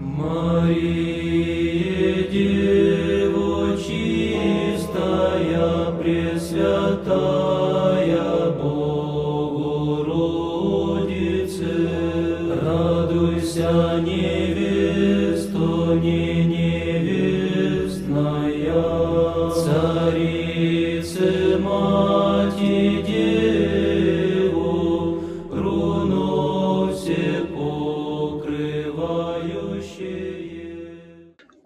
Мария, Дева чистая, Пресвятая Богородице, радуйся, невесто, не невестная, Царице, Мати, Деву, руно все покрывающее.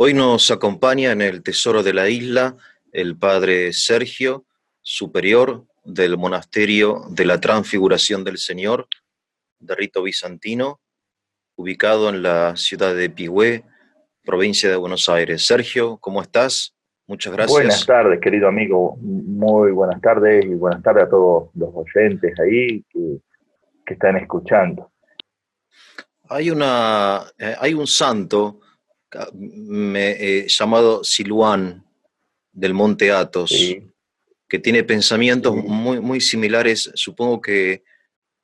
Hoy nos acompaña en el Tesoro de la Isla el padre Sergio, superior del Monasterio de la Transfiguración del Señor, de rito bizantino, ubicado en la ciudad de Pigüé, provincia de Buenos Aires. Sergio, ¿cómo estás? Muchas Buenas gracias. tardes, querido amigo. Muy buenas tardes y buenas tardes a todos los oyentes ahí que están escuchando. Hay un santo llamado Siluán del Monte Athos, Sí, que tiene pensamientos sí. muy similares. Supongo que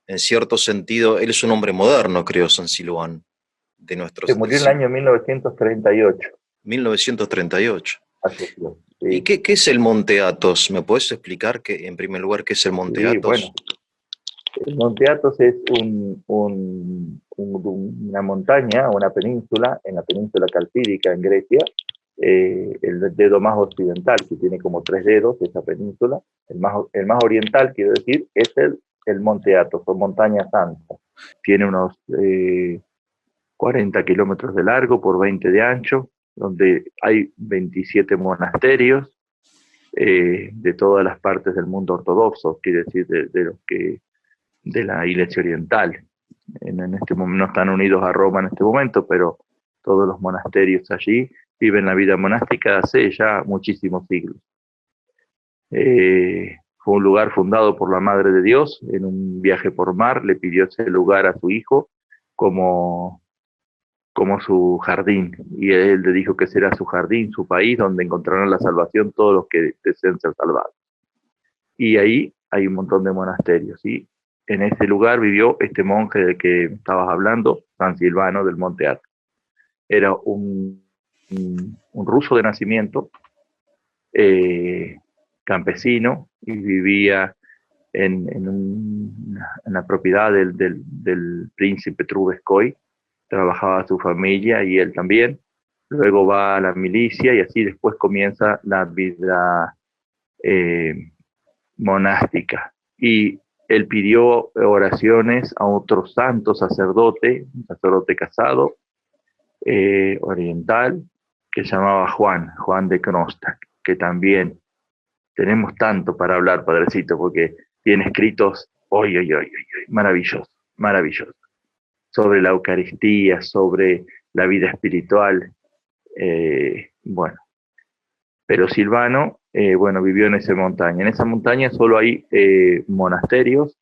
en cierto sentido él es un hombre moderno, creo, San Siluán, de Se murió en el año 1938. 1938. Así es, ¿Y sí. qué es el Monte Athos? ¿Me puedes explicar, en primer lugar, qué es el Monte Sí, Athos? bueno, el Monte Athos es una montaña, una península, en la península calcídica en Grecia, el dedo más occidental, que tiene como 3 dedos, esa península, el más oriental, quiero decir, es el Monte Athos, o Montaña Santa. Tiene unos 40 kilómetros de largo por 20 de ancho, donde hay 27 monasterios de todas las partes del mundo ortodoxo, quiere decir, de la Iglesia Oriental. En este momento no están unidos a Roma en este momento, pero todos los monasterios allí viven la vida monástica hace ya muchísimos siglos. Fue un lugar fundado por la Madre de Dios. En un viaje por mar le pidió ese lugar a su hijo como su jardín, y él le dijo que será su jardín, su país, donde encontrarán la salvación todos los que deseen ser salvados. Y ahí hay un montón de monasterios, ¿sí? En ese lugar vivió este monje del que estabas hablando, San Silvano del Monte Athos. Era un ruso de nacimiento, campesino, y vivía en la propiedad del príncipe Trubetskoy. Trabajaba su familia y él también. Luego va a la milicia y así después comienza la vida monástica. Y él pidió oraciones a otro santo sacerdote, un sacerdote casado, oriental, que se llamaba Juan de Kronstadt, que también tenemos tanto para hablar, padrecito, porque tiene escritos, maravillosos, maravillosos, sobre la Eucaristía, sobre la vida espiritual, bueno. Pero Silvano, vivió en esa montaña. En esa montaña solo hay monasterios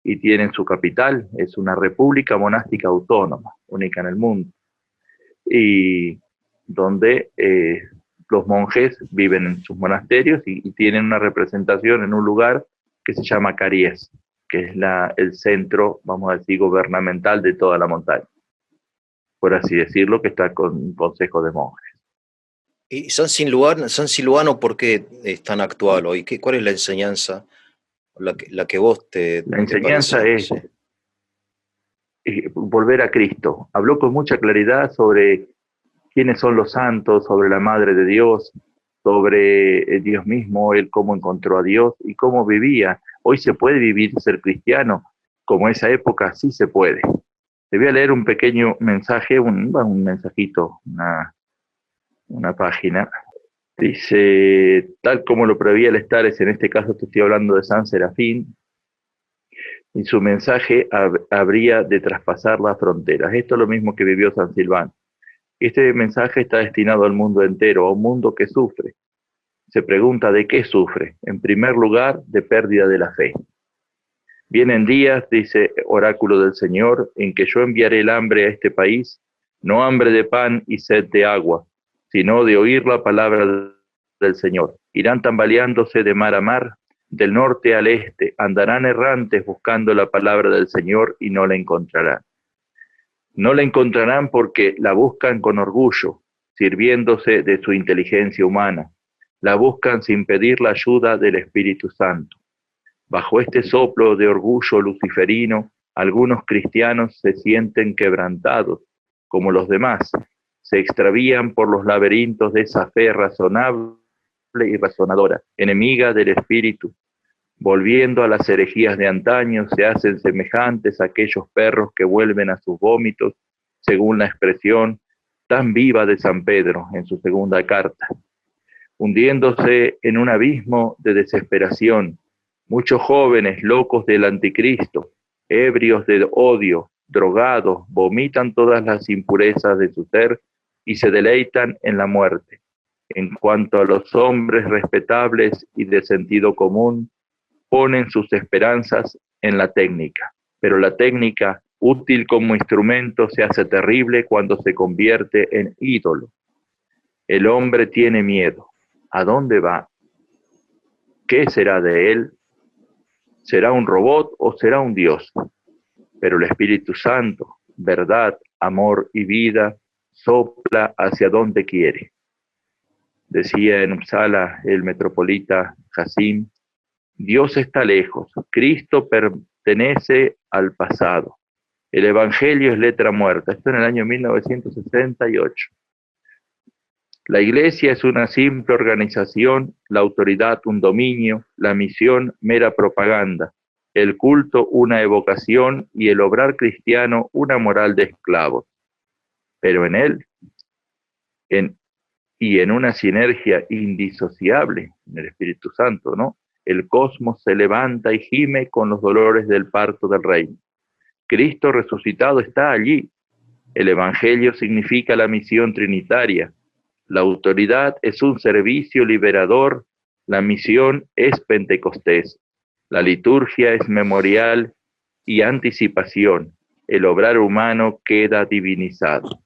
y tienen su capital. Es una república monástica autónoma, única en el mundo. Y donde los monjes viven en sus monasterios y tienen una representación en un lugar que se llama Caries, que es el centro, vamos a decir, gubernamental de toda la montaña. Por así decirlo, que está con un consejo de monjes. ¿Y San Siluano, por qué es tan actual hoy? ¿Cuál es la enseñanza, la que vos te La enseñanza parece? es Sí. volver a Cristo. Habló con mucha claridad sobre quiénes son los santos, sobre la Madre de Dios, sobre Dios mismo, él cómo encontró a Dios y cómo vivía. Hoy se puede vivir y ser cristiano, como esa época sí se puede. Te voy a leer un pequeño mensaje, un mensajito, una página. Dice, tal como lo prevía el Estares, en este caso te estoy hablando de San Serafín, y su mensaje habría de traspasar las fronteras. Esto es lo mismo que vivió San Silvano. Este mensaje está destinado al mundo entero, a un mundo que sufre. Se pregunta de qué sufre. En primer lugar, de pérdida de la fe. Vienen días, dice oráculo del Señor, en que yo enviaré el hambre a este país, no hambre de pan y sed de agua, sino de oír la palabra del Señor. Irán tambaleándose de mar a mar, del norte al este, andarán errantes buscando la palabra del Señor y no la encontrarán. No la encontrarán porque la buscan con orgullo, sirviéndose de su inteligencia humana. La buscan sin pedir la ayuda del Espíritu Santo. Bajo este soplo de orgullo luciferino, algunos cristianos se sienten quebrantados, como los demás. Se extravían por los laberintos de esa fe razonable y razonadora, enemiga del Espíritu. Volviendo a las herejías de antaño, se hacen semejantes a aquellos perros que vuelven a sus vómitos, según la expresión tan viva de San Pedro en su segunda carta. Hundiéndose en un abismo de desesperación, muchos jóvenes locos del anticristo, ebrios de odio, drogados, vomitan todas las impurezas de su ser y se deleitan en la muerte. En cuanto a los hombres respetables y de sentido común, ponen sus esperanzas en la técnica, pero la técnica, útil como instrumento, se hace terrible cuando se convierte en ídolo. El hombre tiene miedo. ¿A dónde va? ¿Qué será de él? ¿Será un robot o será un Dios? Pero el Espíritu Santo, verdad, amor y vida, sopla hacia donde quiere. Decía en Uppsala el metropolita Hasim, Dios está lejos, Cristo pertenece al pasado. El Evangelio es letra muerta. Esto en el año 1968. La Iglesia es una simple organización, la autoridad un dominio, la misión mera propaganda, el culto una evocación y el obrar cristiano una moral de esclavos. Pero en él, en una sinergia indisociable, en el Espíritu Santo, ¿no? El cosmos se levanta y gime con los dolores del parto del reino. Cristo resucitado está allí. El Evangelio significa la misión trinitaria. La autoridad es un servicio liberador. La misión es Pentecostés. La liturgia es memorial y anticipación. El obrar humano queda divinizado.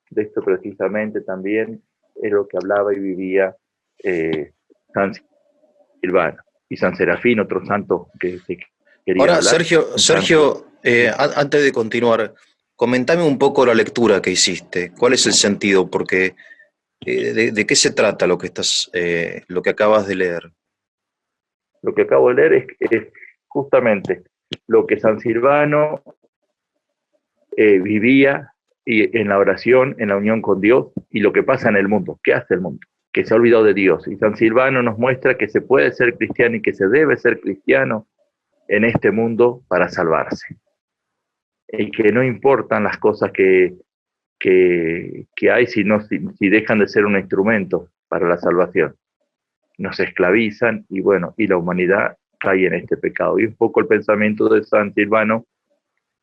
De esto precisamente también es lo que hablaba y vivía San Silvano y San Serafín, otro santo que quería Ahora, hablar. Sergio, antes de continuar, comentame un poco la lectura que hiciste. ¿Cuál es el sentido? Porque ¿de qué se trata lo que acabas de leer? Lo que acabo de leer es justamente lo que San Silvano vivía y en la oración, en la unión con Dios, y lo que pasa en el mundo. ¿Qué hace el mundo? Que se ha olvidado de Dios. Y San Silvano nos muestra que se puede ser cristiano y que se debe ser cristiano en este mundo para salvarse. Y que no importan las cosas que hay si dejan de ser un instrumento para la salvación. Nos esclavizan y bueno, y la humanidad cae en este pecado. Y un poco el pensamiento de San Silvano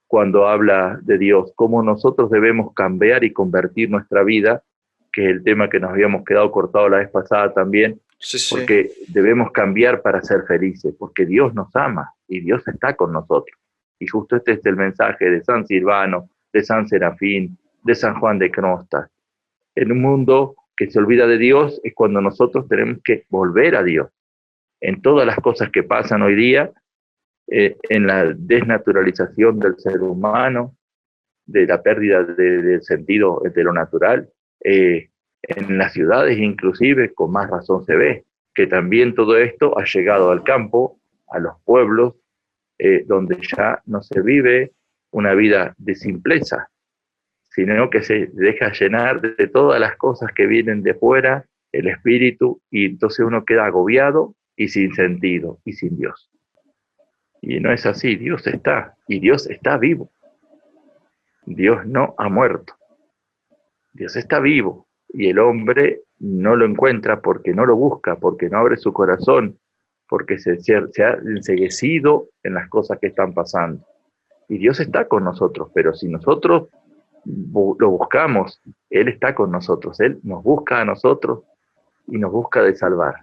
cuando habla de Dios, cómo nosotros debemos cambiar y convertir nuestra vida, que es el tema que nos habíamos quedado cortado la vez pasada también, Sí. porque debemos cambiar para ser felices, porque Dios nos ama y Dios está con nosotros. Y justo este es el mensaje de San Silvano, de San Serafín, de San Juan de Cnostas. En un mundo que se olvida de Dios es cuando nosotros tenemos que volver a Dios. En todas las cosas que pasan hoy día, en la desnaturalización del ser humano, de la pérdida del sentido de lo natural, en las ciudades inclusive con más razón se ve que también todo esto ha llegado al campo, a los pueblos, donde ya no se vive una vida de simpleza, sino que se deja llenar de todas las cosas que vienen de fuera, el espíritu, y entonces uno queda agobiado y sin sentido y sin Dios. Y no es así, Dios está, y Dios está vivo. Dios no ha muerto. Dios está vivo, y el hombre no lo encuentra porque no lo busca, porque no abre su corazón, porque se ha enceguecido en las cosas que están pasando. Y Dios está con nosotros, pero si nosotros lo buscamos, Él está con nosotros, Él nos busca a nosotros y nos busca de salvar.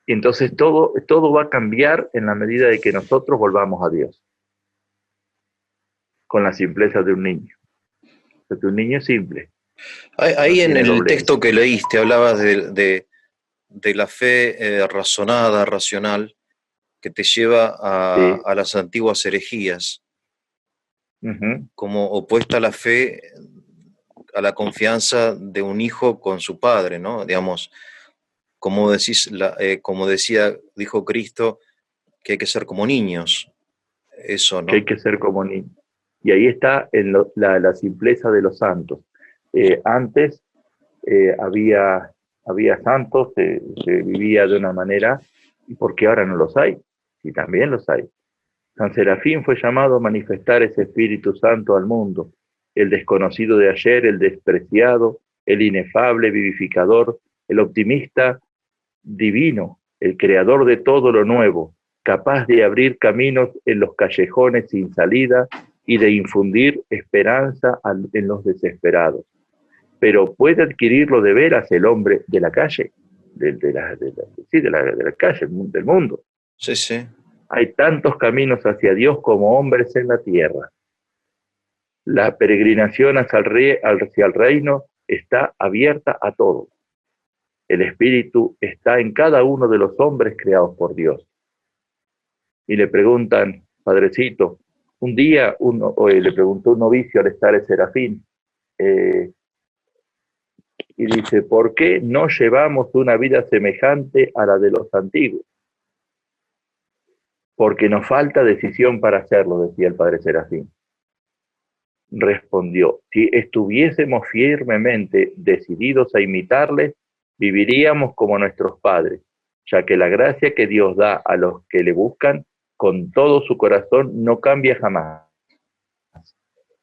Y entonces todo va a cambiar en la medida de que nosotros volvamos a Dios, con la simpleza de un niño. Porque un niño es simple. Ahí No en tiene el doblez. texto que leíste hablabas de la fe razonada, racional, que te lleva Sí. a las antiguas herejías. Ujú. como opuesta a la fe, a la confianza de un hijo con su padre, ¿no? Digamos, como decís, como decía, dijo Cristo, que hay que ser como niños, eso, Que hay ¿no? que ser como niños. Y ahí está la simpleza de los santos. Antes había santos, se vivía de una manera, ¿y por qué ahora no los hay? Y también los hay. San Serafín fue llamado a manifestar ese Espíritu Santo al mundo, el desconocido de ayer, el despreciado, el inefable vivificador, el optimista divino, el creador de todo lo nuevo, capaz de abrir caminos en los callejones sin salida y de infundir esperanza en los desesperados. Pero puede adquirirlo de veras el hombre de la calle, de la calle, del mundo. Sí, sí. Hay tantos caminos hacia Dios como hombres en la tierra. La peregrinación hacia el reino está abierta a todos. El Espíritu está en cada uno de los hombres creados por Dios. Y le preguntan, Padrecito, un día le preguntó un novicio al estar el Serafín, y dice, ¿por qué no llevamos una vida semejante a la de los antiguos? Porque nos falta decisión para hacerlo, decía el Padre Serafín. Respondió, si estuviésemos firmemente decididos a imitarles, viviríamos como nuestros padres, ya que la gracia que Dios da a los que le buscan con todo su corazón no cambia jamás.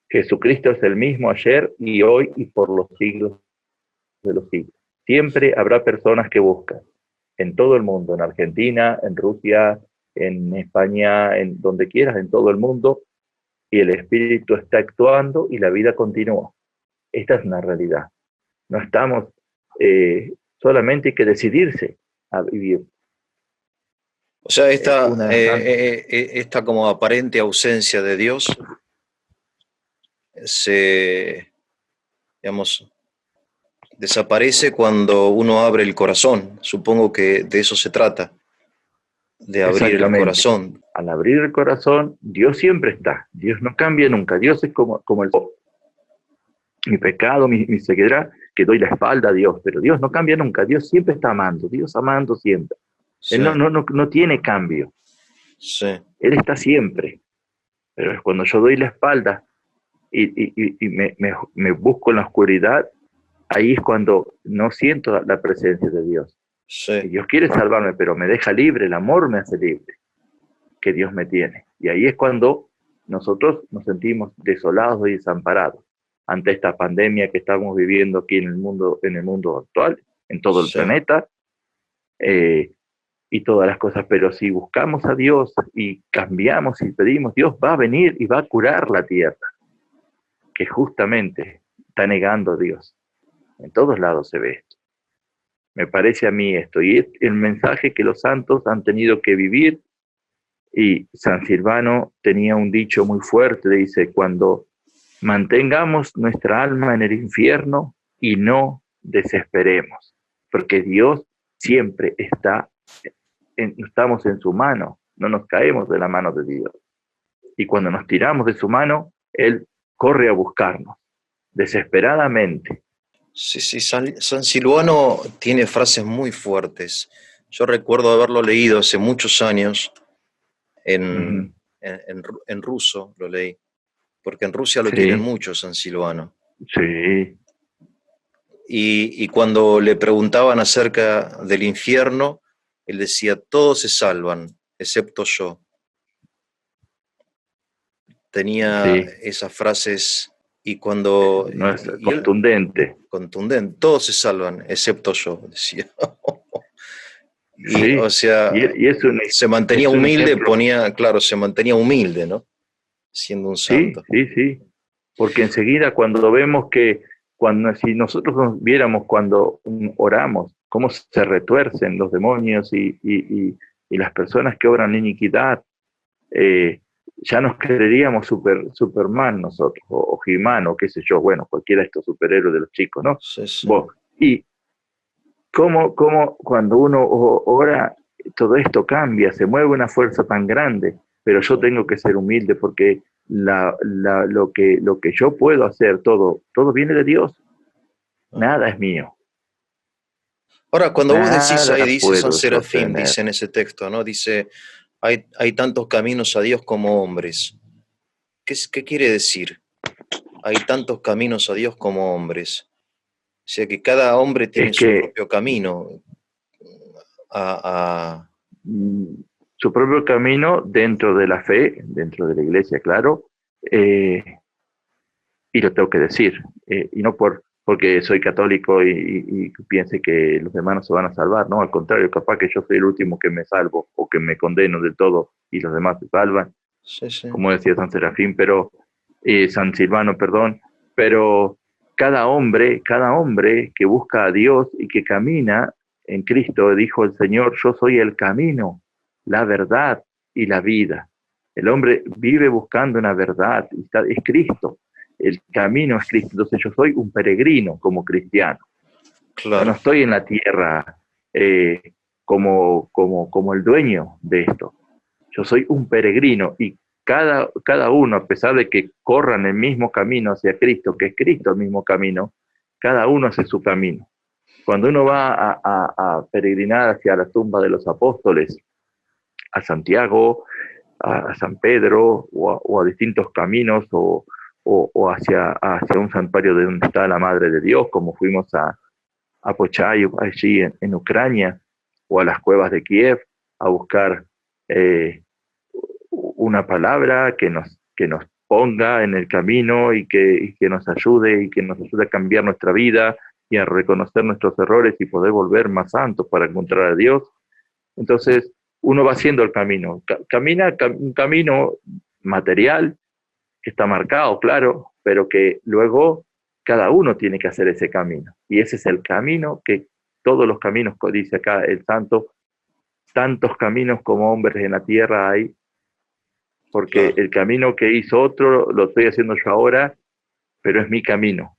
Jesucristo es el mismo ayer y hoy y por los siglos de los siglos. Siempre habrá personas que buscan, en todo el mundo, en Argentina, en Rusia, en España, en donde quieras, en todo el mundo, y el Espíritu está actuando y la vida continúa. Esta es una realidad. No estamos, solamente hay que decidirse a vivir. O sea, esta como aparente ausencia de Dios digamos, desaparece cuando uno abre el corazón. Supongo que de eso se trata, de abrir el corazón. Al abrir el corazón, Dios siempre está. Dios no cambia nunca. Dios es como el mi pecado, mi ceguera, que doy la espalda a Dios, pero Dios no cambia nunca. Dios siempre está amando. Dios amando siempre. Sí, Él no tiene cambio. sí. Él está siempre. Pero es cuando yo doy la espalda y me busco en la oscuridad, ahí es cuando no siento la presencia de Dios. Sí. Y Dios quiere salvarme, pero me deja libre, el amor me hace libre, que Dios me tiene. Y ahí es cuando nosotros nos sentimos desolados y desamparados ante esta pandemia que estamos viviendo aquí en el mundo actual, en todo el planeta, y todas las cosas. Pero si buscamos a Dios y cambiamos y pedimos, Dios va a venir y va a curar la tierra, que justamente está negando a Dios. En todos lados se ve esto. Me parece a mí esto. Y es el mensaje que los santos han tenido que vivir. Y San Silvano tenía un dicho muy fuerte, dice, cuando mantengamos nuestra alma en el infierno y no desesperemos, porque Dios siempre está, estamos en su mano, no nos caemos de la mano de Dios. Y cuando nos tiramos de su mano, Él corre a buscarnos, desesperadamente. Sí, sí, San Silvano tiene frases muy fuertes. Yo recuerdo haberlo leído hace muchos años en ruso, lo leí, porque en Rusia lo quieren mucho, San Silvano. Sí. Y cuando le preguntaban acerca del infierno, él decía, todos se salvan, excepto yo. Tenía esas frases y cuando... No es contundente. Contundente, todos se salvan, excepto yo, decía. Sí, o sea, se mantenía humilde, se mantenía humilde, ¿no? Siendo un santo. Sí. Porque enseguida cuando vemos si nosotros nos viéramos cuando oramos, cómo se retuercen los demonios y las personas que obran iniquidad, ya nos creeríamos Superman nosotros, o He-Man, o qué sé yo, bueno, cualquiera de estos superhéroes de los chicos, ¿no? Sí. Y cómo cuando uno ora, todo esto cambia, se mueve una fuerza tan grande, pero yo tengo que ser humilde porque lo que yo puedo hacer, todo viene de Dios. Nada es mío. Ahora, cuando vos decís ahí, Nada dice San puedo Serafín, sostener. dice en ese texto, ¿no? Dice, hay tantos caminos a Dios como hombres. ¿Qué quiere decir? Hay tantos caminos a Dios como hombres. O sea que cada hombre tiene Es su que propio camino a... mm, su propio camino dentro de la fe, dentro de la iglesia, claro, eh, y lo tengo que decir, y no porque soy católico y piense que los demás no se van a salvar, no, al contrario, capaz que yo soy el último que me salvo o que me condeno del todo y los demás se salvan, Sí, sí. como decía San Serafín, pero San Silvano, perdón, pero cada hombre que busca a Dios y que camina en Cristo, dijo el Señor, yo soy el camino, la verdad y la vida. El hombre vive buscando una verdad, es Cristo, el camino es Cristo, entonces yo soy un peregrino como cristiano. Yo no Claro, estoy en la tierra como el dueño de esto. Yo soy un peregrino y cada uno, a pesar de que corran el mismo camino hacia Cristo, que es Cristo el mismo camino, cada uno hace su camino. Cuando uno va a peregrinar hacia la tumba de los apóstoles, a Santiago, a San Pedro o a distintos caminos o hacia un santuario de donde está la Madre de Dios, como fuimos a Pochayo, allí en Ucrania, o a las cuevas de Kiev, a buscar una palabra que nos ponga en el camino y que nos ayude a cambiar nuestra vida y a reconocer nuestros errores y poder volver más santos para encontrar a Dios. Entonces, uno va haciendo el camino, camina un camino material que está marcado, claro, pero que luego cada uno tiene que hacer ese camino. Y ese es el camino que todos los caminos, dice acá el santo, tantos caminos como hombres en la tierra hay, porque claro, el camino que hizo otro lo estoy haciendo yo ahora, pero es mi camino,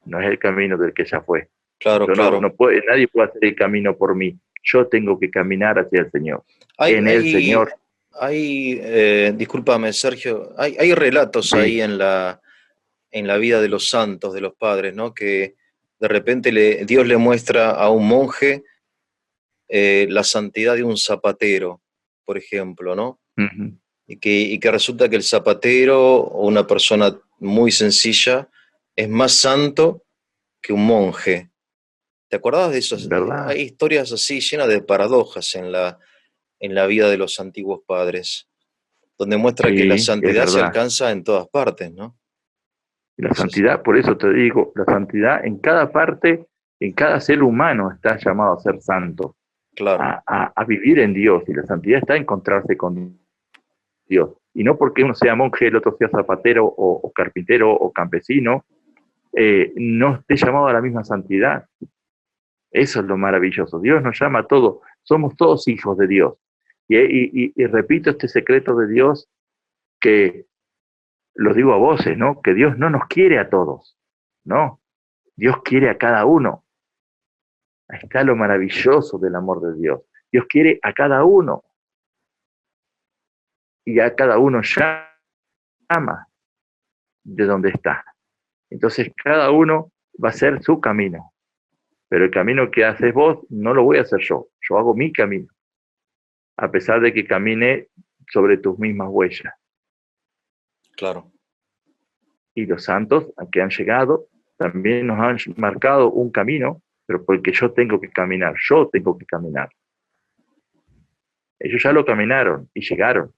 no es el camino del que ya fue. claro, Yo claro. nadie puede hacer el camino por mí, yo tengo que caminar hacia el Señor. Hay, En el hay, Señor, discúlpame, Sergio, hay relatos sí, ahí en la vida de los santos, de los padres, ¿no? Que de repente Dios le muestra a un monje la santidad de un zapatero, por ejemplo, ¿no? uh-huh, Y que resulta que el zapatero o una persona muy sencilla es más santo que un monje. ¿Te acordás de esos? ¿verdad? Hay historias así llenas de paradojas en la vida de los antiguos padres, donde muestra que la Sí, es santidad se verdad. alcanza en todas partes, ¿no? Y la Sí, sí, santidad, por eso te digo, la santidad en cada parte, en cada ser humano está llamado a ser santo, claro, a vivir en Dios. Y la santidad está en encontrarse con Dios. Y no porque uno sea monje, el otro sea zapatero o carpintero o campesino, no esté llamado a la misma santidad. Eso es lo maravilloso. Dios nos llama a todos. Somos todos hijos de Dios. Y repito este secreto de Dios que lo digo a voces, ¿no? Que Dios no nos quiere a todos, ¿no? Dios quiere a cada uno. Ahí está lo maravilloso del amor de Dios. Dios quiere a cada uno y a cada uno llama de donde está. Entonces cada uno va a hacer su camino, pero el camino que haces vos no lo voy a hacer yo hago mi camino, a pesar de que camine sobre tus mismas huellas. claro. Y los santos que han llegado también nos han marcado un camino, pero porque yo tengo que caminar. Ellos ya lo caminaron y llegaron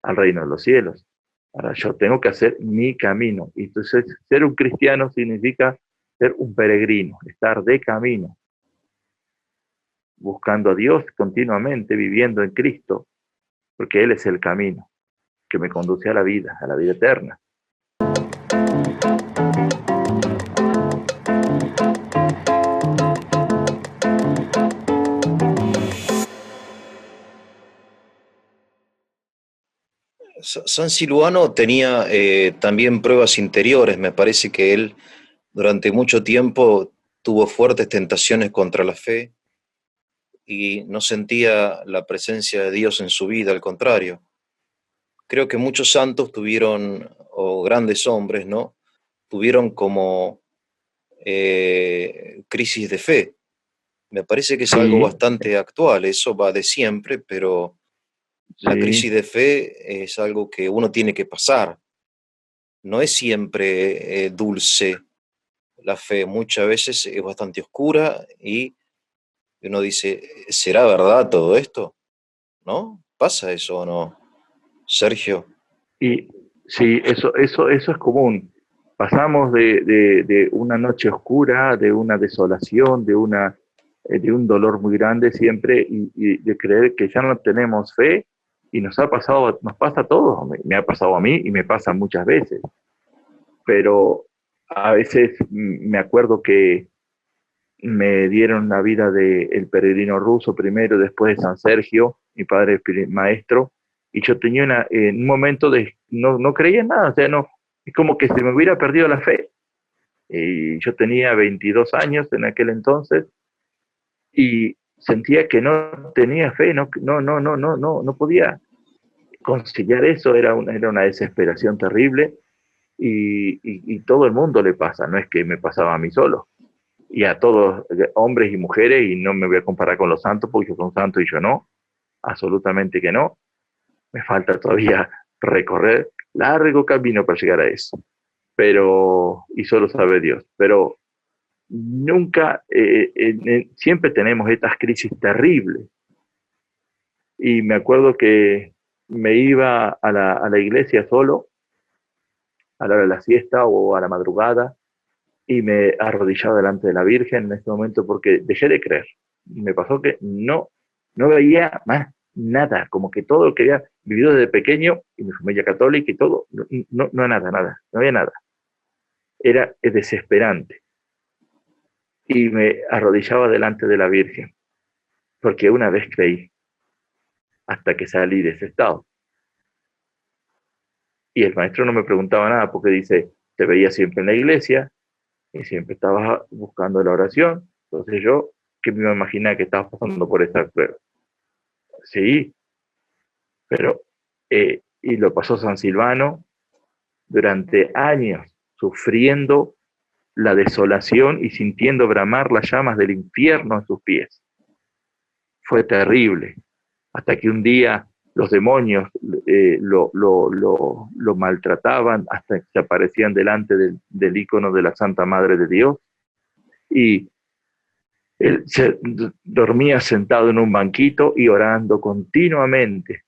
al reino de los cielos. Ahora yo tengo que hacer mi camino. Y entonces ser un cristiano significa ser un peregrino, estar de camino, buscando a Dios continuamente, viviendo en Cristo, porque Él es el camino que me conduce a la vida eterna. San Silvano tenía también pruebas interiores. Me parece que él durante mucho tiempo tuvo fuertes tentaciones contra la fe y no sentía la presencia de Dios en su vida, al contrario. creo que muchos santos tuvieron, o grandes hombres, ¿no? Tuvieron como crisis de fe. Me parece que es algo Sí, bastante actual, eso va de siempre, pero la sí, crisis de fe es algo que uno tiene que pasar. No es siempre dulce la fe, muchas veces es bastante oscura y uno dice, ¿será verdad todo esto? ¿No? ¿Pasa eso o no, Sergio? y sí, eso es común. Pasamos de una noche oscura, de una desolación, de un dolor muy grande siempre y de creer que ya no tenemos fe y nos pasa a todos, me ha pasado a mí y me pasa muchas veces, pero a veces me acuerdo que me dieron la vida de el peregrino ruso primero, después de San Sergio, mi padre maestro, y yo tenía un momento de no creía en nada, o sea, no, es como que se me hubiera perdido la fe. Y yo tenía 22 años en aquel entonces y sentía que no tenía fe, no podía conciliar eso, era una desesperación terrible y todo el mundo le pasa, no es que me pasaba a mí solo y a todos, hombres y mujeres, y no me voy a comparar con los santos, porque yo soy un santo y yo no, absolutamente que no. Me falta todavía recorrer largo camino para llegar a eso, pero, y solo sabe Dios, pero nunca, siempre tenemos estas crisis terribles. Y me acuerdo que me iba a la iglesia solo, a la hora de la siesta o a la madrugada, y me arrodillaba delante de la Virgen en ese momento porque dejé de creer. Me pasó que no veía más nada, como que todo lo que había vivido desde pequeño, y mi familia católica y todo, nada, no había nada. Era desesperante. Y me arrodillaba delante de la Virgen, porque una vez creí, hasta que salí de ese estado. Y el maestro no me preguntaba nada, porque dice, te veía siempre en la iglesia, y siempre estabas buscando la oración. Entonces yo, que me iba a imaginar que estabas pasando por esta prueba. Sí, pero, y lo pasó San Silvano durante años, sufriendo la desolación y sintiendo bramar las llamas del infierno en sus pies. Fue terrible, hasta que un día los demonios lo maltrataban hasta que se aparecían delante del ícono de la Santa Madre de Dios y él se dormía sentado en un banquito y orando continuamente,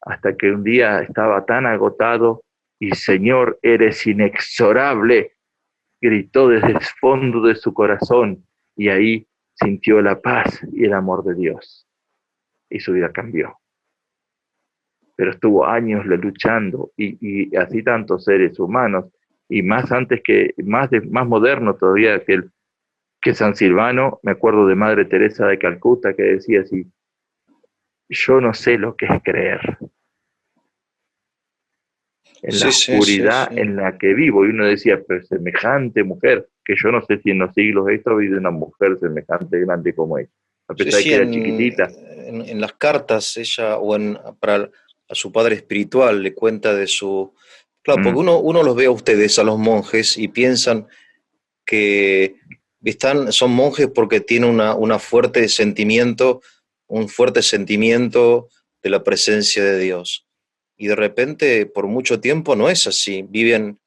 hasta que un día estaba tan agotado y Señor, eres inexorable, gritó desde el fondo de su corazón y ahí sintió la paz y el amor de Dios y su vida cambió. Pero estuvo años luchando y así tantos seres humanos y más antes que, más moderno todavía que San Silvano, me acuerdo de Madre Teresa de Calcuta que decía así, yo no sé lo que es creer en la Sí, sí, sí, oscuridad sí. en la que vivo. Y uno decía, pero semejante mujer, que yo no sé si en los siglos esto ha habido una mujer semejante grande como ella, a Sí, pesar de sí, que era chiquitita. en las cartas ella, a su padre espiritual le cuenta de su... Claro, porque Mm, uno los ve a ustedes, a los monjes, y piensan que son monjes porque tienen un fuerte sentimiento de la presencia de Dios. Y de repente, por mucho tiempo no es así. Viven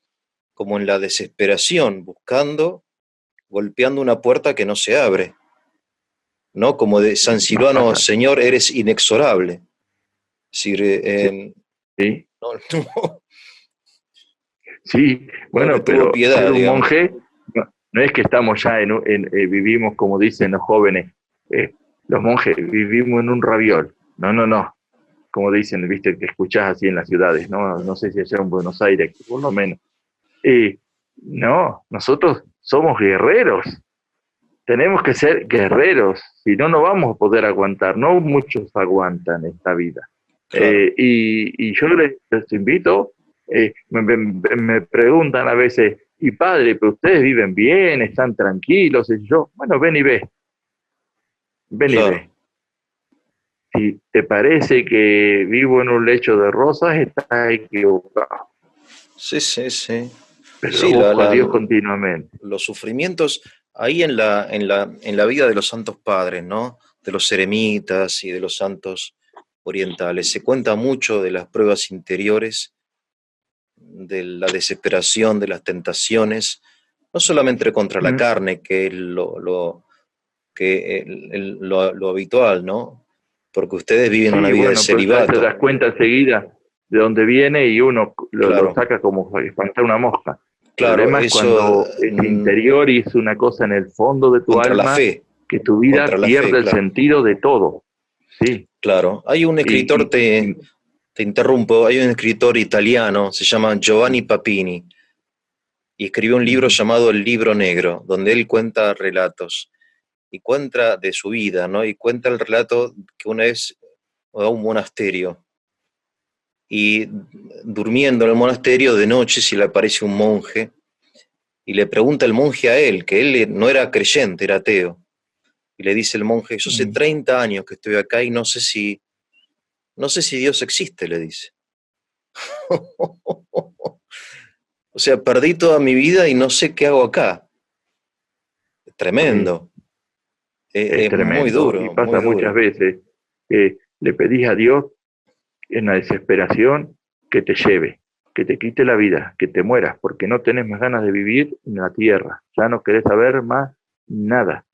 como en la desesperación, buscando, golpeando una puerta que no se abre, ¿no? Como de San nos Silvano, pasa, Señor, eres inexorable. Es decir, sí, sí, no, no, sí, no le bueno, tuvo pero ser piedad, un digamos. monje no es que estamos ya vivimos, como dicen los jóvenes, eh, los monjes vivimos en un raviol. No, como dicen, viste, que escuchás así en las ciudades, no sé si allá en Buenos Aires, por lo menos. Eh, no, nosotros somos guerreros, tenemos que ser guerreros, si no, no vamos a poder aguantar, no muchos aguantan esta vida. Claro. Y yo les invito, me preguntan a veces, y padre, pero ustedes viven bien, están tranquilos, y yo, bueno, ven y ve, ven y Claro. ve. Si te parece que vivo en un lecho de rosas, estás equivocado. Sí, sí, sí. Pero Sí, busco a Dios continuamente. los sufrimientos ahí en la vida de los santos padres, ¿no? De los eremitas y de los santos orientales. Se cuenta mucho de las pruebas interiores, de la desesperación, de las tentaciones, no solamente contra la Mm. carne, que es lo habitual, ¿no? Porque ustedes viven una Sí, vida de bueno, pero te das celibato, cuenta enseguida de dónde viene y uno lo claro, saca como para espantar una mosca. El claro, problema es eso cuando es interior y es una cosa en el fondo de tu alma que tu vida contra la fe, pierde el claro, sentido de todo. Sí. claro. Hay un Y, escritor, y, y- te interrumpo, hay un escritor italiano, se llama Giovanni Papini, y escribió un libro Ujú. llamado El Libro Negro, donde él cuenta relatos, y cuenta de su vida, ¿no? Y cuenta el relato que una vez va a un monasterio, y durmiendo en el monasterio de noche se le aparece un monje, y le pregunta el monje a él, que él no era creyente, era ateo, y le dice el monje, yo hace Mm. 30 años que estoy acá y no sé si Dios existe, le dice. O sea, perdí toda mi vida y no sé qué hago acá. Sí, Tremendo. es Es muy tremendo. Y duro, muy pasa muchas duro. veces que le pedís a Dios en la desesperación que te lleve, que te quite la vida, que te mueras, porque no tenés más ganas de vivir en la tierra. Ya no querés saber más nada.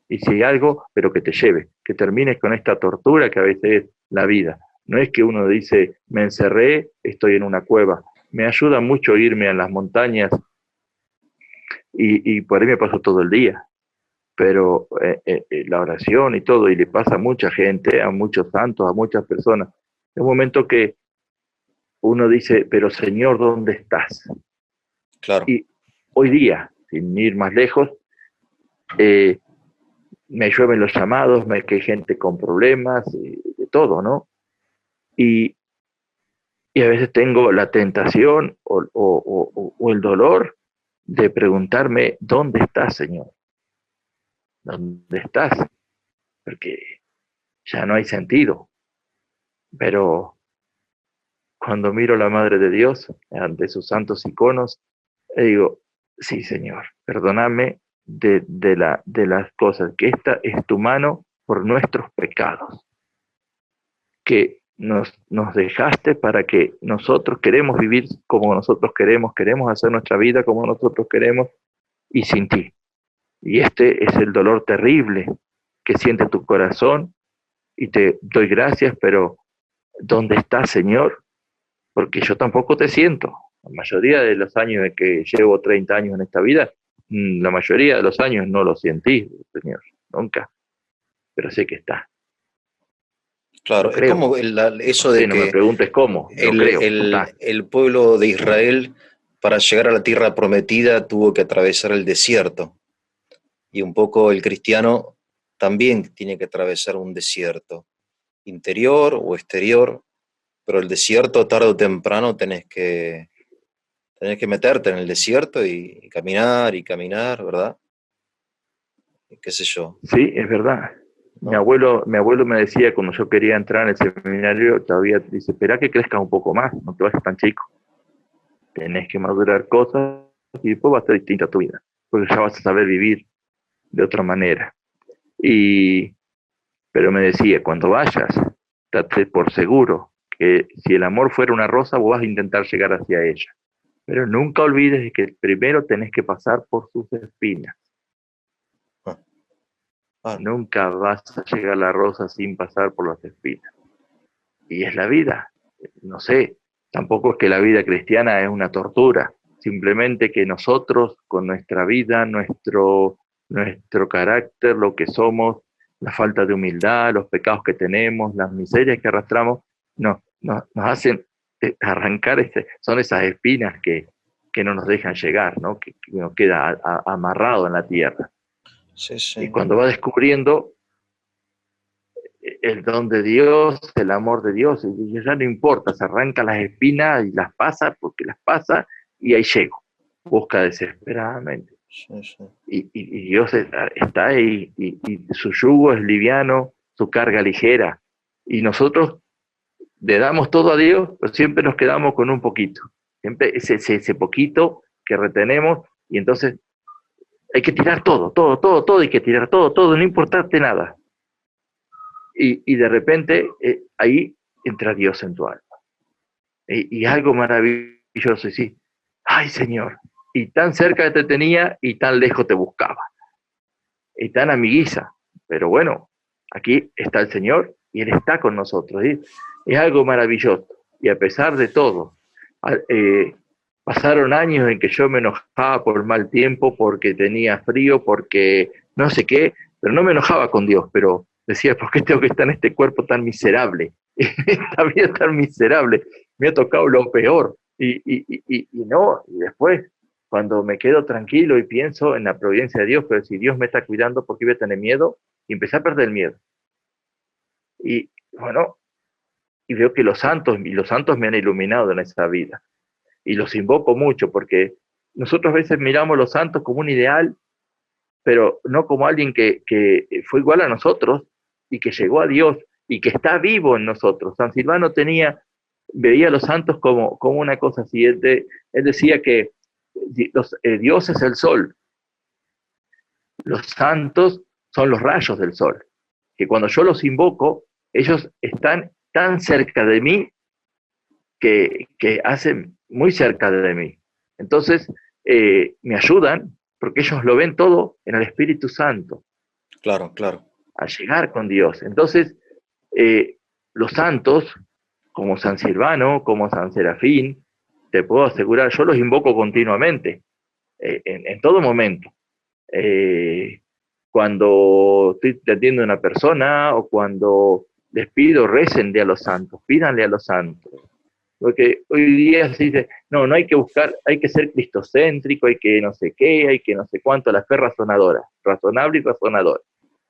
Y si hay algo, pero que te lleve, que termines con esta tortura que a veces es la vida. No es que uno dice, me encerré, estoy en una cueva. Me ayuda mucho irme a las montañas y por ahí me paso todo el día. Pero la oración y todo, y le pasa a mucha gente, a muchos santos, a muchas personas. Es un momento que uno dice, pero Señor, ¿dónde estás? Claro, Y hoy día, sin ir más lejos, eh, me llueven los llamados, que hay gente con problemas, de todo, ¿no? Y, y a veces tengo la tentación o el dolor de preguntarme, ¿dónde estás, Señor? ¿Dónde estás? Porque ya no hay sentido. Pero cuando miro a la Madre de Dios ante sus santos iconos, digo, sí, Señor, perdóname de las cosas, que esta es tu mano por nuestros pecados, que nos dejaste para que nosotros queremos vivir como nosotros queremos hacer nuestra vida como nosotros queremos y sin ti. Y este es el dolor terrible que siente tu corazón y te doy gracias, pero ¿dónde estás, Señor? Porque yo tampoco te siento. La mayoría de los años en que llevo 30 años en esta vida, la mayoría de los años no lo sentí, Señor, nunca, pero sé que está, lo claro. Es creo. como No eso sé, de no me que preguntes cómo, lo creo, está. el pueblo de Israel, para llegar a la tierra prometida, tuvo que atravesar el desierto. Y un poco el cristiano también tiene que atravesar un desierto, interior o exterior, pero el desierto tarde o temprano tenés que meterte en el desierto y caminar, ¿verdad? Y qué sé yo, Sí, es verdad. ¿no? Mi abuelo me decía cuando yo quería entrar en el seminario, todavía dice, espera que crezcas un poco más, no te vayas tan chico. Tenés que madurar cosas y después va a ser distinta tu vida, porque ya vas a saber vivir de otra manera. Y, pero me decía, cuando vayas, date por seguro que si el amor fuera una rosa, vos vas a intentar llegar hacia ella. Pero nunca olvides que primero tenés que pasar por sus espinas. Ah, ah, Nunca vas a llegar a la rosa sin pasar por las espinas. Y es la vida. No sé, tampoco es que la vida cristiana es una tortura. Simplemente que nosotros, con nuestra vida, nuestro carácter, lo que somos, la falta de humildad, los pecados que tenemos, las miserias que arrastramos, nos hacen arrancar, son esas espinas que no nos dejan llegar, ¿no? Que nos queda amarrado en la tierra. sí, Y sí, cuando va descubriendo el don de Dios, el amor de Dios, y ya no importa, se arranca las espinas y las pasa porque las pasa y ahí llego, busca desesperadamente. sí, sí. Y Dios está ahí y su yugo es liviano, su carga ligera, Y nosotros le damos todo a Dios, pero siempre nos quedamos con un poquito. Siempre ese poquito que retenemos, y entonces hay que tirar todo, hay que tirar todo, no importarte nada. Y de repente ahí entra Dios en tu alma. Y algo maravilloso, y sí, ay Señor, y tan cerca te tenía y tan lejos te buscaba. Y tan amiguiza, pero bueno, aquí está el Señor y Él está con nosotros. ¿Sí? Es algo maravilloso. Y a pesar de todo, pasaron años en que yo me enojaba por mal tiempo, porque tenía frío, porque no sé qué, pero no me enojaba con Dios, pero decía, ¿por qué tengo que estar en este cuerpo tan miserable? En esta vida tan miserable, me ha tocado lo peor. Y no, y después, cuando me quedo tranquilo y pienso en la providencia de Dios, pero si Dios me está cuidando, ¿por qué voy a tener miedo? Y empecé a perder el miedo. Y bueno, y veo que los santos me han iluminado en esa vida. Y los invoco mucho, porque nosotros a veces miramos a los santos como un ideal, pero no como alguien que fue igual a nosotros y que llegó a Dios y que está vivo en nosotros. San Silvano veía a los santos como una cosa así. Él decía que Dios es el sol, los santos son los rayos del sol, que cuando yo los invoco, ellos están tan cerca de mí que hacen muy cerca de mí. Entonces, me ayudan porque ellos lo ven todo en el Espíritu Santo. Claro, claro. A llegar con Dios. Entonces, los santos, como San Silvano, como San Serafín, te puedo asegurar, yo los invoco continuamente, en todo momento. Cuando estoy atendiendo a una persona o cuando les pido, recen a los santos, pídanle a los santos. Porque hoy día se dice, no hay que buscar, hay que ser cristocéntrico, hay que no sé qué, hay que no sé cuánto, la fe razonadora, razonable y razonadora.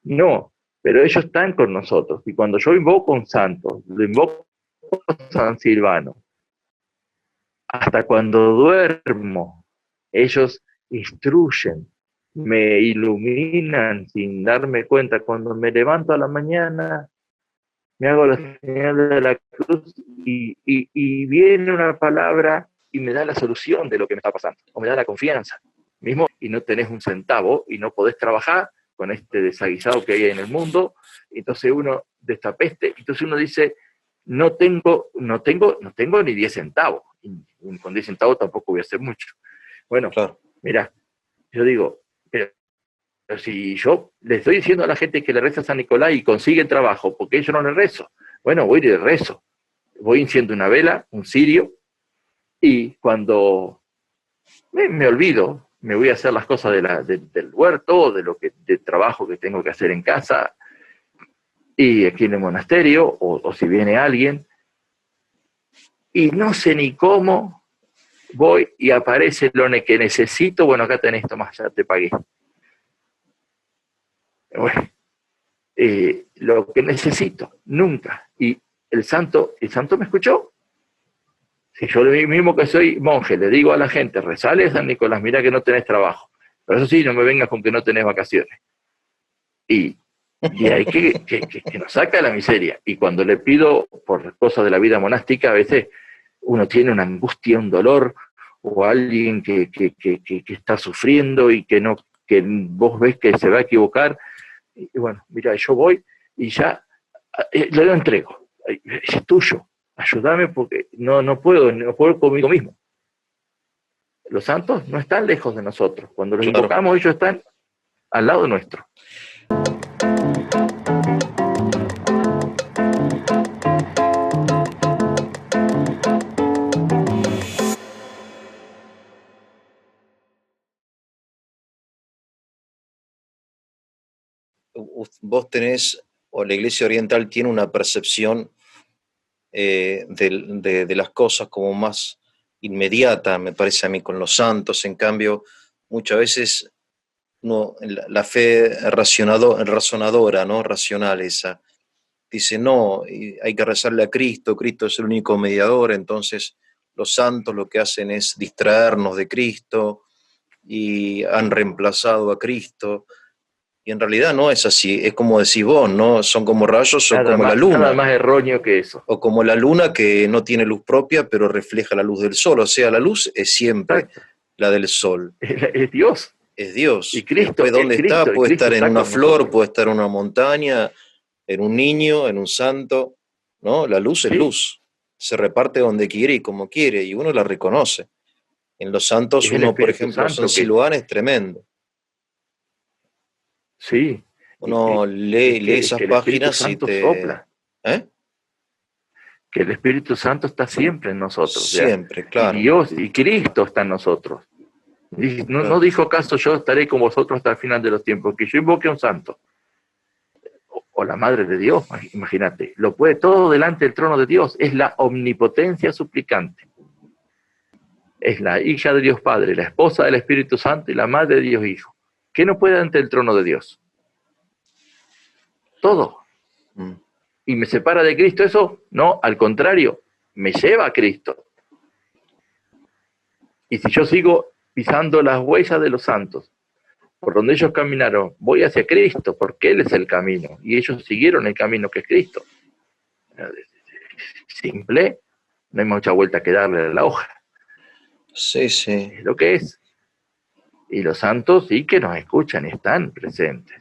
No, pero ellos están con nosotros. Y cuando yo invoco a un santo, lo invoco a San Silvano, hasta cuando duermo, ellos instruyen, me iluminan sin darme cuenta. Cuando me levanto a la mañana, me hago la señal de la cruz y viene una palabra y me da la solución de lo que me está pasando, o me da la confianza. Mismo, y no tenés un centavo y no podés trabajar con este desaguisado que hay en el mundo, entonces uno de esta peste, entonces uno dice, no tengo ni 10 centavos, y con 10 centavos tampoco voy a hacer mucho. Bueno, claro. Mira, yo digo, pero si yo le estoy diciendo a la gente que le reza a San Nicolás y consigue trabajo, ¿por qué yo no le rezo? Bueno, voy y le rezo. Voy enciendo una vela, un cirio, y cuando me olvido, me voy a hacer las cosas del huerto, del trabajo que tengo que hacer en casa, y aquí en el monasterio, o si viene alguien, y no sé ni cómo, voy y aparece lo que necesito, bueno, acá tenés, Tomás, ya te pagué. Bueno, lo que necesito, nunca. Y el santo me escuchó. Si yo mismo que soy monje, le digo a la gente, rezale a San Nicolás, mira que no tenés trabajo. Pero eso sí, no me vengas con que no tenés vacaciones. Y hay que nos saca de la miseria. Y cuando le pido por cosas de la vida monástica, a veces uno tiene una angustia, un dolor, o alguien que está sufriendo y que vos ves que se va a equivocar. Y bueno, mira, yo voy y ya le lo entrego. Es tuyo. Ayúdame porque no puedo conmigo mismo. Los santos no están lejos de nosotros. Cuando los invocamos, ellos están al lado nuestro. Vos tenés, o la Iglesia Oriental tiene una percepción de las cosas como más inmediata, me parece a mí, con los santos. En cambio, muchas veces la fe razonadora, ¿no? Racional esa, dice, no, hay que rezarle a Cristo, Cristo es el único mediador, entonces los santos lo que hacen es distraernos de Cristo y han reemplazado a Cristo. Y en realidad no es así, es como decís vos, ¿no? Son como rayos, son como la luna. Nada más erróneo que eso. O como la luna que no tiene luz propia, pero refleja la luz del sol. O sea, la luz es siempre Exacto. la del sol. Es Dios. Es Dios. Y Cristo, Después, ¿dónde es Cristo, está? y Puede Cristo estar en está una con flor, nosotros. puede estar en una montaña, en un niño, en un santo. ¿No? La luz es Sí. luz. Se reparte donde quiere y como quiere, y uno la reconoce. En los santos, Es el uno, por Espíritu ejemplo, San Santo que, Siluán es tremendo. sí, Uno lee es esas que el Espíritu páginas y Santo te... sopla, ¿Eh? que el Espíritu Santo está siempre en nosotros, o sea, Siempre, y claro. Dios y Cristo está en nosotros. No Claro. dijo acaso yo estaré con vosotros hasta el final de los tiempos, que yo invoque a un santo, o la Madre de Dios, imagínate, lo puede todo delante del trono de Dios, es la omnipotencia suplicante. Es la hija de Dios Padre, la esposa del Espíritu Santo y la madre de Dios Hijo. ¿Qué no puede ante el trono de Dios? Todo. Mm. ¿Y me separa de Cristo eso? No, al contrario, me lleva a Cristo. Y si yo sigo pisando las huellas de los santos, por donde ellos caminaron, voy hacia Cristo, porque Él es el camino, y ellos siguieron el camino que es Cristo. Simple, no hay mucha vuelta que darle a la hoja. Sí, sí. Es lo que es. Y los santos sí que nos escuchan, están presentes.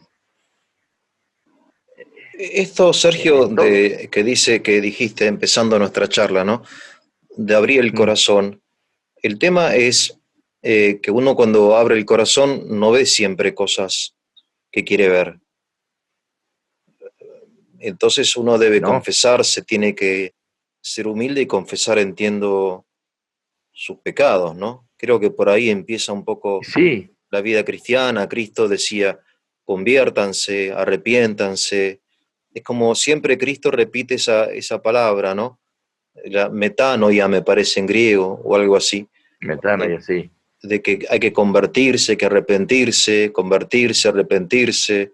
Esto, Sergio, que dijiste empezando nuestra charla, ¿no? De abrir el corazón. El tema es que uno cuando abre el corazón no ve siempre cosas que quiere ver. Entonces uno debe confesarse, tiene que ser humilde y confesar, entiendo, sus pecados, ¿no? Creo que por ahí empieza un poco la vida cristiana. Cristo decía, conviértanse, arrepiéntanse. Es como siempre Cristo repite esa palabra, ¿no? La metanoia me parece en griego o algo así. Metanoia, sí. De que hay que convertirse, que arrepentirse, convertirse, arrepentirse.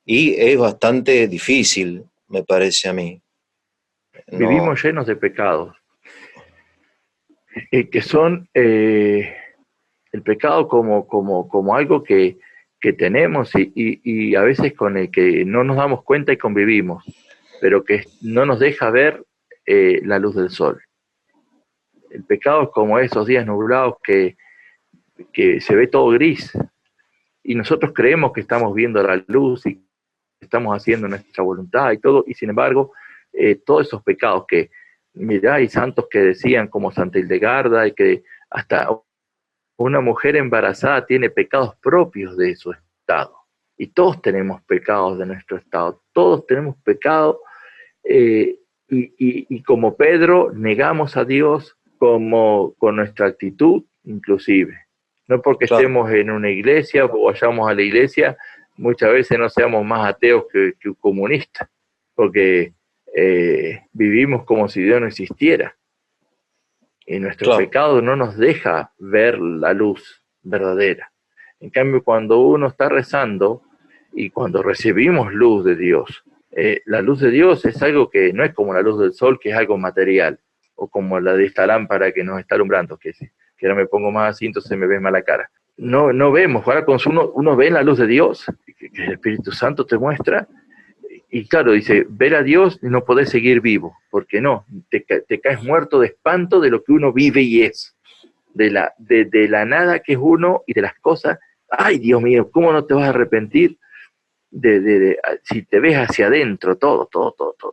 Y es bastante difícil, me parece a mí. No. Vivimos llenos de pecados, que son el pecado como algo que tenemos y a veces con el que no nos damos cuenta y convivimos, pero que no nos deja ver la luz del sol. El pecado es como esos días nublados que se ve todo gris y nosotros creemos que estamos viendo la luz y estamos haciendo nuestra voluntad y todo, y sin embargo, todos esos pecados que, mirá, hay santos que decían como Santa Hildegarda, y que hasta una mujer embarazada tiene pecados propios de su estado, y todos tenemos pecados de nuestro estado, todos tenemos pecados, y como Pedro negamos a Dios con nuestra actitud inclusive, no porque estemos en una iglesia o vayamos a la iglesia, muchas veces no seamos más ateos que comunistas, porque vivimos como si Dios no existiera. Y nuestro pecado no nos deja ver la luz verdadera. En cambio, cuando uno está rezando y cuando recibimos luz de Dios, la luz de Dios es algo que no es como la luz del sol, que es algo material, o como la de esta lámpara que nos está alumbrando, que ahora me pongo más así, entonces me ves mala cara. No vemos, ahora cuando uno ve la luz de Dios, que el Espíritu Santo te muestra, y claro, dice, ver a Dios y no podés seguir vivo, porque no, te caes muerto de espanto de lo que uno vive y es, de la nada que es uno y de las cosas. Ay, Dios mío, ¿cómo no te vas a arrepentir si te ves hacia adentro, todo,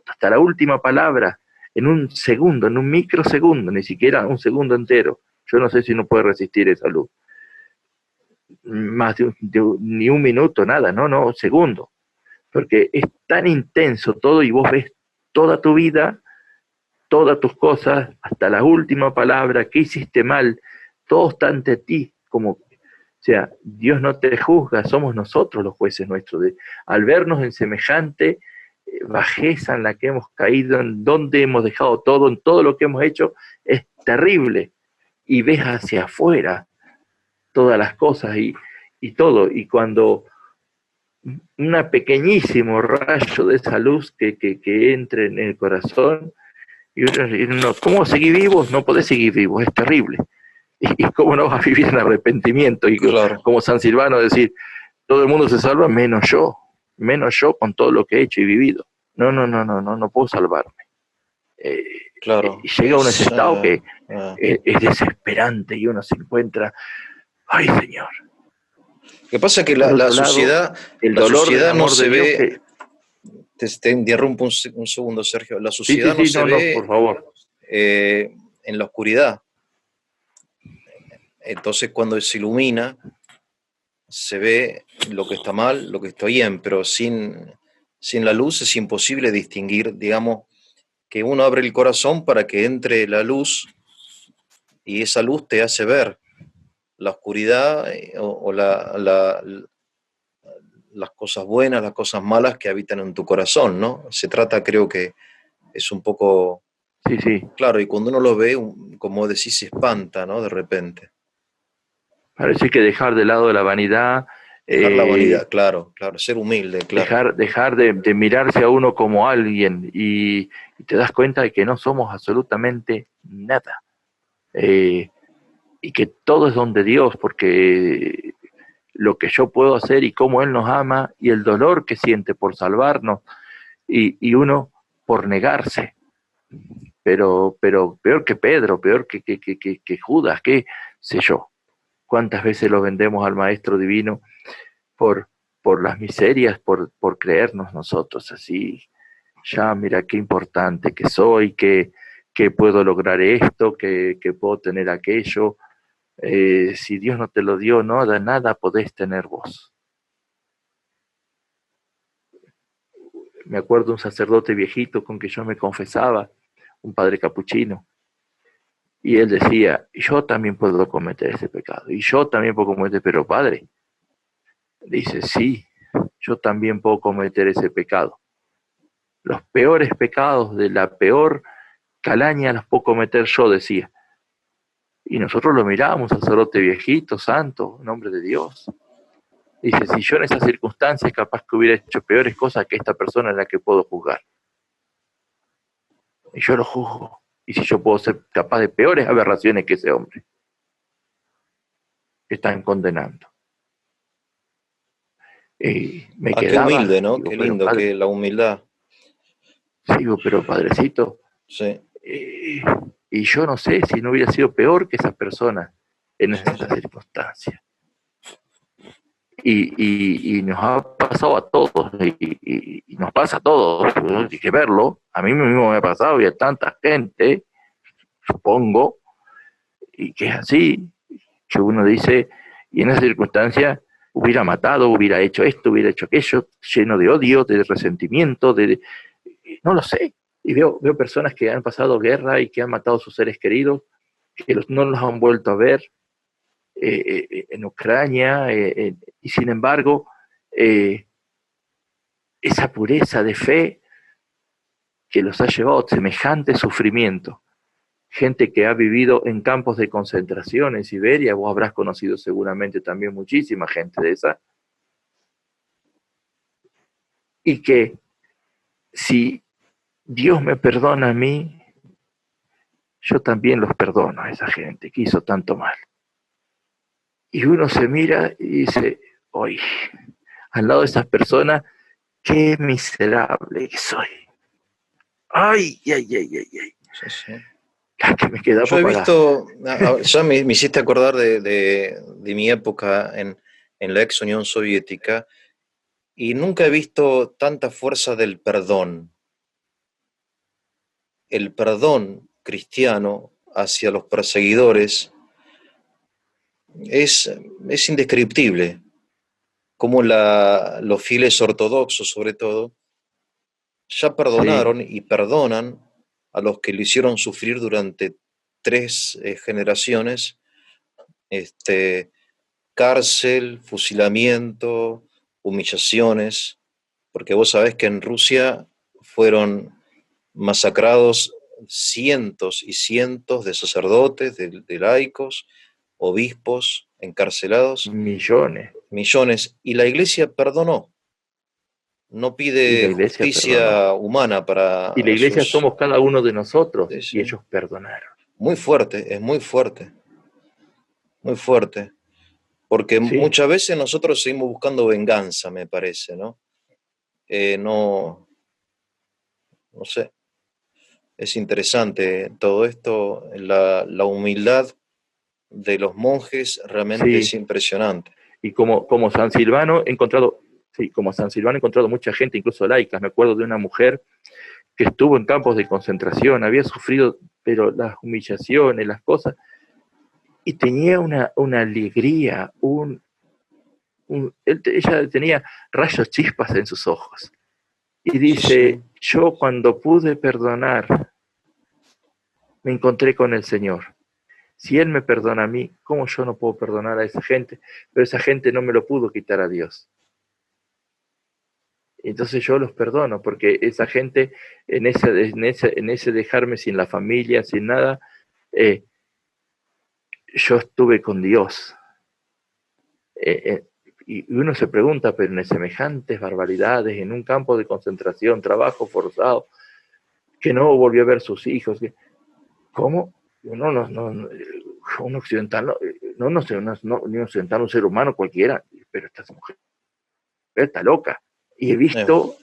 hasta la última palabra, en un segundo, en un microsegundo, ni siquiera un segundo entero? Yo no sé si uno puede resistir esa luz. Más ni un minuto, nada, no, segundo. Porque es tan intenso todo y vos ves toda tu vida, todas tus cosas, hasta la última palabra, qué hiciste mal, todo está ante ti. O sea, Dios no te juzga, somos nosotros los jueces nuestros. Al vernos en semejante bajeza en la que hemos caído, en donde hemos dejado todo, en todo lo que hemos hecho, es terrible. Y ves hacia afuera todas las cosas y todo. Y cuando un pequeñísimo rayo de esa luz que entre en el corazón, y uno, ¿cómo seguir vivos? No podés seguir vivos, es terrible. ¿Y cómo no vas a vivir en arrepentimiento? Y como San Silvano decir, todo el mundo se salva menos yo con todo lo que he hecho y vivido. No puedo salvarme. Claro, Y llega uno a ese estado que ah. es desesperante y uno se encuentra, ay Señor. Lo que pasa es que Por la otro lado, sociedad, el la dolor del sociedad no amor se de Dios ve, que... te interrumpo un segundo, Sergio, la Sí, sociedad no se no, ve por favor. en la oscuridad. Entonces cuando se ilumina, se ve lo que está mal, lo que está bien, pero sin la luz es imposible distinguir, digamos, que uno abre el corazón para que entre la luz y esa luz te hace ver la oscuridad o las cosas buenas, las cosas malas que habitan en tu corazón, ¿no? Se trata, creo que es un poco Sí. claro, y cuando uno lo ve, como decís, se espanta, ¿no? De repente. Parece que dejar de lado la vanidad, Dejar la vanidad, claro, ser humilde, claro. dejar de mirarse a uno como alguien y te das cuenta de que no somos absolutamente nada. Y que todo es don de Dios, porque lo que yo puedo hacer y cómo Él nos ama y el dolor que siente por salvarnos y uno por negarse. Pero peor que Pedro, peor que Judas, qué sé yo. ¿Cuántas veces lo vendemos al Maestro Divino por las miserias, por creernos nosotros así? Ya, mira qué importante que soy, que puedo lograr esto, que puedo tener aquello. Si Dios no te lo dio, nada podés tener vos. Me acuerdo de un sacerdote viejito con que yo me confesaba, un padre capuchino, y él decía, yo también puedo cometer ese pecado, y yo también puedo cometer, pero padre, dice, sí, yo también puedo cometer ese pecado. Los peores pecados de la peor calaña los puedo cometer yo, decía. Y nosotros lo mirábamos, sacerdote viejito, santo, en nombre de Dios. Dice, si yo en esas circunstancias capaz que hubiera hecho peores cosas que esta persona en la que puedo juzgar. Y yo lo juzgo. Y si yo puedo ser capaz de peores aberraciones que ese hombre que están condenando. Me Qué quedaba, humilde, ¿no? digo, Qué pero lindo, padre, que la humildad. digo, pero padrecito, Sí. y yo no sé si no hubiera sido peor que esas personas en esas circunstancias. Y nos ha pasado a todos, y nos pasa a todos, hay que verlo, a mí mismo me ha pasado y a tanta gente, supongo, y que es así, que uno dice, y en esa circunstancia hubiera matado, hubiera hecho esto, hubiera hecho aquello, lleno de odio, de resentimiento, no lo sé. Y veo personas que han pasado guerra y que han matado a sus seres queridos, que no los han vuelto a ver en Ucrania, y sin embargo, esa pureza de fe que los ha llevado a semejante sufrimiento. Gente que ha vivido en campos de concentración en Siberia, vos habrás conocido seguramente también muchísima gente de esa, y que si Dios me perdona a mí, yo también los perdono a esa gente que hizo tanto mal. Y uno se mira y dice, oye, al lado de esas personas, qué miserable que soy. Ay. Sí. Que me quedaba Yo he para... visto, ya me hiciste acordar de mi época en la ex Unión Soviética, y nunca he visto tanta fuerza del perdón. El perdón cristiano hacia los perseguidores es indescriptible. Como los fieles ortodoxos, sobre todo, ya perdonaron Sí, y perdonan a los que lo hicieron sufrir durante 3 generaciones, cárcel, fusilamiento, humillaciones, porque vos sabés que en Rusia fueron masacrados cientos y cientos de sacerdotes, de laicos, obispos, encarcelados, millones. millones, y la iglesia perdonó. No Y la pide iglesia perdonó. justicia humana para Y la iglesia sus... somos cada uno de nosotros, Sí, y sí. ellos perdonaron. Muy fuerte, es muy fuerte, muy fuerte. Porque Sí, muchas veces nosotros seguimos buscando venganza, me parece, ¿no? No, no sé, es interesante todo esto, la humildad de los monjes realmente es sí. impresionante. Y como San Silvano he encontrado, sí, como San Silvano he encontrado mucha gente, incluso laicas. Me acuerdo de una mujer que estuvo en campos de concentración, había sufrido, pero las humillaciones, las cosas, y tenía una alegría, ella tenía rayos chispas en sus ojos. Y Sí, sí, dice, yo cuando pude perdonar, me encontré con el Señor. Si Él me perdona a mí, ¿cómo yo no puedo perdonar a esa gente? Pero esa gente no me lo pudo quitar a Dios. Entonces yo los perdono, porque esa gente, en ese dejarme sin la familia, sin nada, eh, yo estuve con Dios. Eh, eh, y uno se pregunta, pero en semejantes barbaridades, en un campo de concentración, trabajo forzado, que no volvió a ver sus hijos, ¿cómo? Uno un occidental, ni un occidental, un ser humano cualquiera, pero esta mujer está loca. Y he eh, visto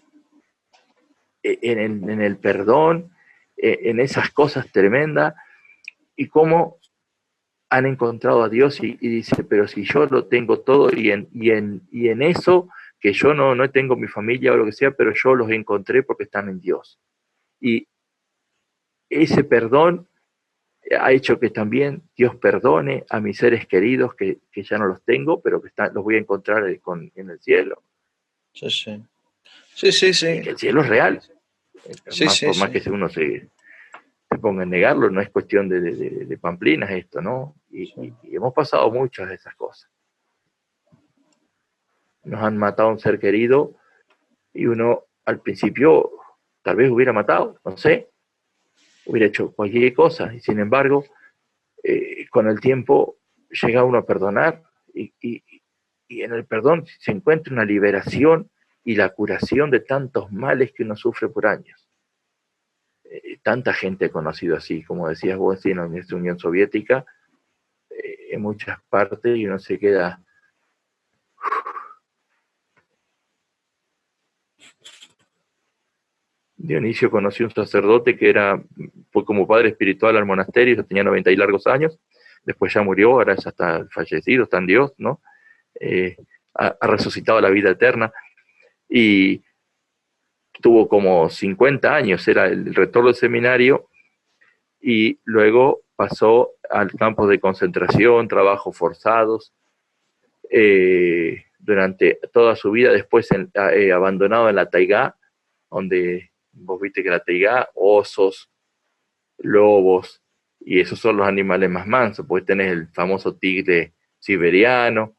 en el perdón, en esas cosas tremendas, y cómo han encontrado a Dios y dice, pero si yo lo tengo todo y en eso, que yo no tengo mi familia o lo que sea, pero yo los encontré porque están en Dios. Y ese perdón ha hecho que también Dios perdone a mis seres queridos que ya no los tengo, pero los voy a encontrar en el cielo. sí, sí, sí, sí, Y sí, que el cielo es real. sí, sí, Por más sí, que uno se ponga a negarlo, no es cuestión de pamplinas esto, ¿no? sí. Y hemos pasado muchas de esas cosas. Nos han matado a un ser querido y uno al principio tal vez hubiera matado, no sé, hubiera hecho cualquier cosa, y sin embargo, con el tiempo llega uno a perdonar y en el perdón se encuentra una liberación y la curación de tantos males que uno sufre por años. Tanta gente he conocido así, como decías vos, en la Unión Soviética, en muchas partes, y uno se queda. Dionisio conoció un sacerdote que fue como padre espiritual al monasterio, tenía 90 y largos años, después ya murió, ahora ya está fallecido, está en Dios, ¿no? Eh, ha resucitado a la vida eterna y tuvo como 50 años, era el rector del seminario, y luego pasó al campo de concentración, trabajos forzados, durante toda su vida, después abandonado en la taigá, donde vos viste que la taigá, osos, lobos, y esos son los animales más mansos, porque tenés el famoso tigre siberiano,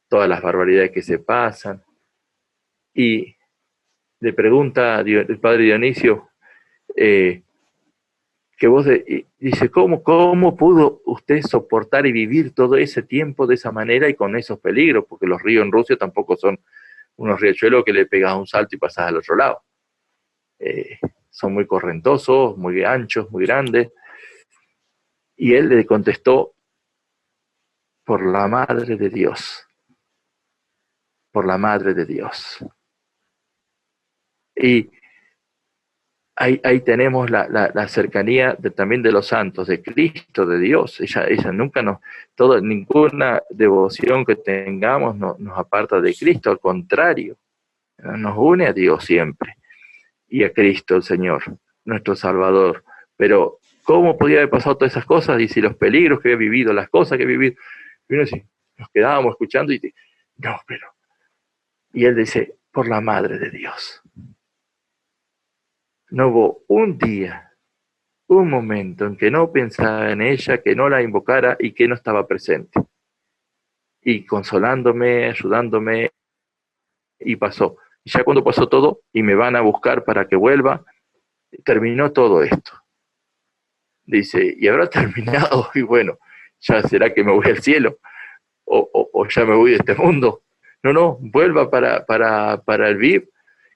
todas las barbaridades que se pasan. Y le pregunta el padre Dionisio, eh, que vos dice, ¿cómo pudo usted soportar y vivir todo ese tiempo de esa manera y con esos peligros? Porque los ríos en Rusia tampoco son unos riachuelos que le pegas un salto y pasas al otro lado. Eh, Son muy correntosos, muy anchos, muy grandes. Y él le contestó, por la madre de Dios, por la madre de Dios. Y ahí tenemos la cercanía también de los santos, de Cristo, de Dios. Ella nunca ninguna devoción que tengamos nos aparta de Cristo, al contrario, nos une a Dios siempre y a Cristo el Señor, nuestro Salvador. Pero, ¿cómo podía haber pasado todas esas cosas? Y si los peligros que he vivido, las cosas que he vivido, y uno dice, nos quedábamos escuchando y no, pero. Y él dice, por la madre de Dios. No hubo un día, un momento en que no pensaba en ella, que no la invocara y que no estaba presente. Y consolándome, ayudándome, y pasó. Y ya cuando pasó todo y me van a buscar para que vuelva, terminó todo esto. Dice, y habrá terminado, y bueno, ya será que me voy al cielo, o ya me voy de este mundo. No, vuelva para el VIP,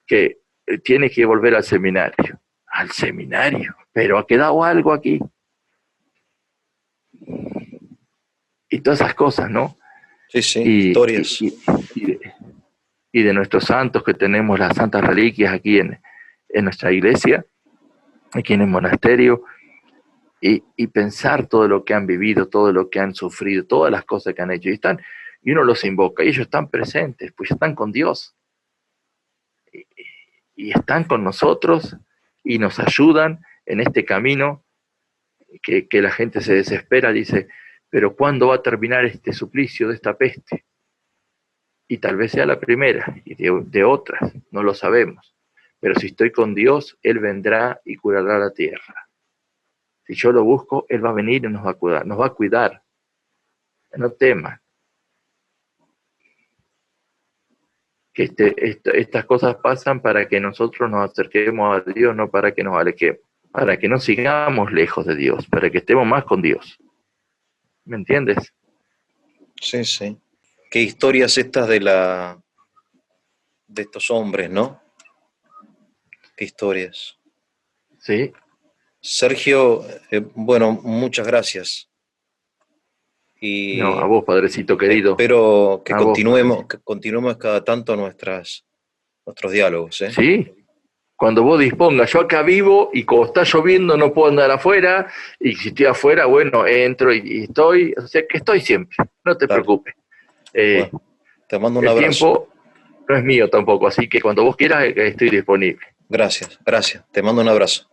que tiene que volver al seminario. Al seminario, pero ha quedado algo aquí. Y todas esas cosas, ¿no? Sí, sí, y, historias. y de nuestros santos, que tenemos las santas reliquias aquí en nuestra iglesia, aquí en el monasterio, y pensar todo lo que han vivido, todo lo que han sufrido, todas las cosas que han hecho, y uno los invoca, y ellos están presentes, pues están con Dios, y están con nosotros, y nos ayudan en este camino que la gente se desespera, dice, pero ¿cuándo va a terminar este suplicio de esta peste? Y tal vez sea la primera, y de otras, no lo sabemos. Pero si estoy con Dios, Él vendrá y curará la tierra. Si yo lo busco, Él va a venir y nos va a cuidar. No teman. Que estas cosas pasan para que nosotros nos acerquemos a Dios, no para que nos alejemos. Para que no sigamos lejos de Dios, para que estemos más con Dios. ¿Me entiendes? Sí, sí. Qué historias estas de estos hombres, ¿no? Qué historias. Sí. Sergio, bueno, muchas gracias. Y No, a vos, Padrecito querido. espero que A vos. continuemos cada tanto nuestros diálogos, ¿eh? Sí, cuando vos dispongas. Yo acá vivo y como está lloviendo no puedo andar afuera, y si estoy afuera, bueno, entro y estoy, o sea que estoy siempre, no te Dale. preocupes. Bueno, te mando un El abrazo. tiempo no es mío tampoco, así que cuando vos quieras estoy disponible. Gracias, gracias. Te mando un abrazo.